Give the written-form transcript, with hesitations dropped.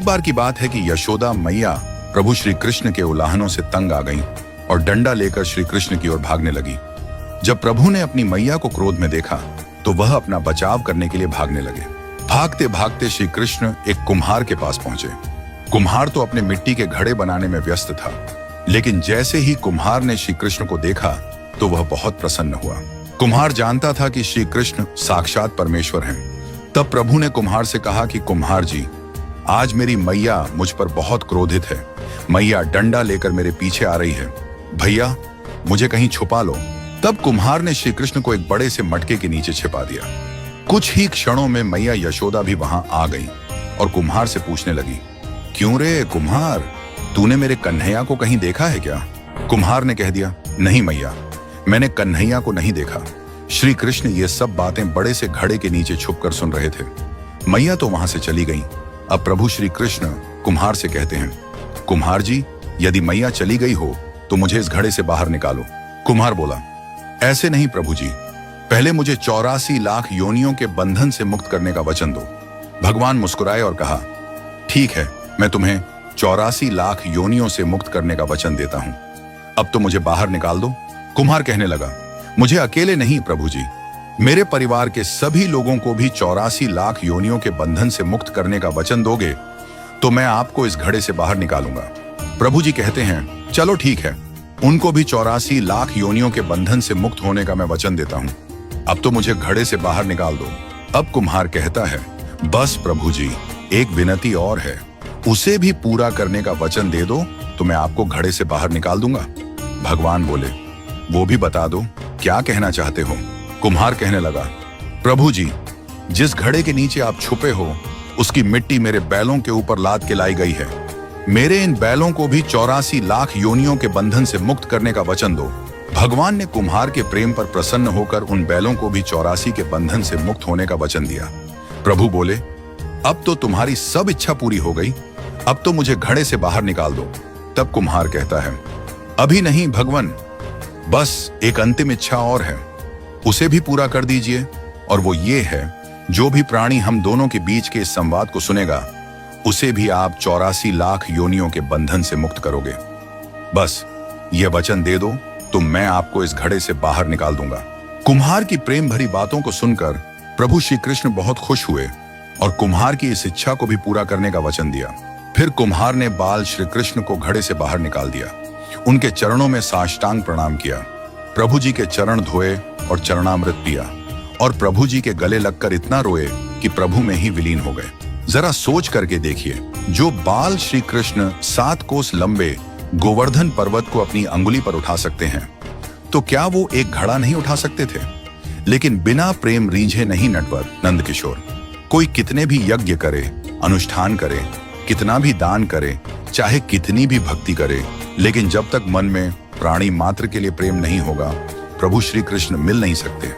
बार की बात है कि यशोदा मैया प्रभु श्री कृष्ण के उलाहनों से तंग आ गईं और डंडा लेकर श्री कृष्ण की ओर भागने लगी। जब प्रभु ने अपनी मैया को क्रोध में देखा तो वह अपना बचाव करने के लिए भागने लगे। भागते भागते श्री कृष्ण एक कुम्हार के पास पहुंचे। कुम्हार तो अपने मिट्टी के घड़े बनाने में व्यस्त था, लेकिन जैसे ही कुम्हार ने श्री कृष्ण को देखा तो वह बहुत प्रसन्न हुआ। कुम्हार जानता था कि श्री कृष्ण साक्षात परमेश्वर हैं। तब प्रभु ने कुम्हार से कहा कि कुम्हार जी, आज मेरी मैया मुझ पर बहुत क्रोधित है। मैया डंडा लेकर मेरे पीछे आ रही है। भैया, मुझे कहीं छुपा लो। तब कुम्हार ने श्री कृष्ण को एक बड़े से मटके के नीचे छिपा दिया। कुछ ही क्षणों में मैया यशोदा भी वहां आ गई और कुम्हार से पूछने लगी, क्यों रे कुम्हार, तूने मेरे कन्हैया को कहीं देखा है क्या? कुम्हार ने कह दिया, नहीं मैया, मैंने कन्हैया को नहीं देखा। श्री कृष्ण ये सब बातें बड़े से घड़े के नीचे छुपकर सुन रहे थे। मैया तो वहां से चली गई। अब प्रभु श्री कृष्ण कुम्हार से कहते हैं, कुम्हार जी, यदि मैया चली गई हो तो मुझे इस घड़े से बाहर निकालो। कुम्हार बोला, ऐसे नहीं प्रभु जी, पहले मुझे 84 लाख योनियों के बंधन से मुक्त करने का वचन दो। भगवान मुस्कुराए और कहा, ठीक है, मैं तुम्हें 84 लाख योनियों से मुक्त करने का वचन देता हूं। अब तो मुझे बाहर निकाल दो। कुम्हार कहने लगा, मुझे अकेले नहीं प्रभु जी, मेरे परिवार के सभी लोगों को भी 84 लाख योनियों के बंधन से मुक्त करने का वचन दोगे तो मैं आपको इस घड़े से बाहर निकालूंगा। प्रभु जी कहते हैं, चलो ठीक है, उनको भी 84 लाख योनियों के बंधन से मुक्त होने का मैं वचन देता हूं। अब तो मुझे घड़े से बाहर निकाल दो। अब कुम्हार कहता है, बस प्रभु जी, एक विनती और है, उसे भी पूरा करने का वचन दे दो तो मैं आपको घड़े से बाहर निकाल दूंगा। भगवान बोले, वो भी बता दो, क्या कहना चाहते हो? कुम्हार कहने लगा, प्रभु जी, जिस घड़े के नीचे आप छुपे हो उसकी मिट्टी मेरे बैलों के ऊपर लाद के लाई गई है। मेरे इन बैलों को भी 84 लाख योनियों के बंधन से मुक्त करने का वचन दो। भगवान ने कुम्हार के प्रेम पर प्रसन्न होकर उन बैलों को भी 84 के बंधन से मुक्त होने का वचन दिया। प्रभु बोले, अब तो तुम्हारी सब इच्छा पूरी हो गई, अब तो मुझे घड़े से बाहर निकाल दो। तब कुम्हार कहता है, अभी नहीं भगवान, बस एक अंतिम इच्छा और है, उसे भी पूरा कर दीजिए, और वो ये है, जो भी प्राणी हम दोनों के बीच के इस संवाद को सुनेगा उसे भी आप 84 लाख योनियों के बंधन से मुक्त करोगे। बस ये वचन दे दो तो मैं आपको इस घड़े से बाहर निकाल दूंगा। कुम्हार की प्रेम भरी बातों को सुनकर प्रभु श्री कृष्ण बहुत खुश हुए और कुम्हार की इस इच्छा को भी पूरा करने का वचन दिया। फिर कुम्हार ने बाल श्री कृष्ण को घड़े से बाहर निकाल दिया, उनके चरणों में साष्टांग प्रणाम किया, प्रभु जी के चरण धोए और चरणामृत पिया और प्रभु जी के गले लगकर इतना रोए कि प्रभु में ही विलीन हो गए। जरा सोच करके देखिए, जो बाल श्री कृष्ण 7 कोस लंबे गोवर्धन पर्वत को अपनी अंगुली पर उठा सकते हैं, तो क्या वो एक घड़ा नहीं उठा सकते थे? लेकिन बिना प्रेम रीझे नहीं नटवर नंद किशोर। कोई कितने भी यज्ञ करे, अनुष्ठान करे, कितना भी दान करे, चाहे कितनी भी भक्ति करे, लेकिन जब तक मन में प्राणी मात्र के लिए प्रेम नहीं होगा, प्रभु श्री कृष्ण मिल नहीं सकते।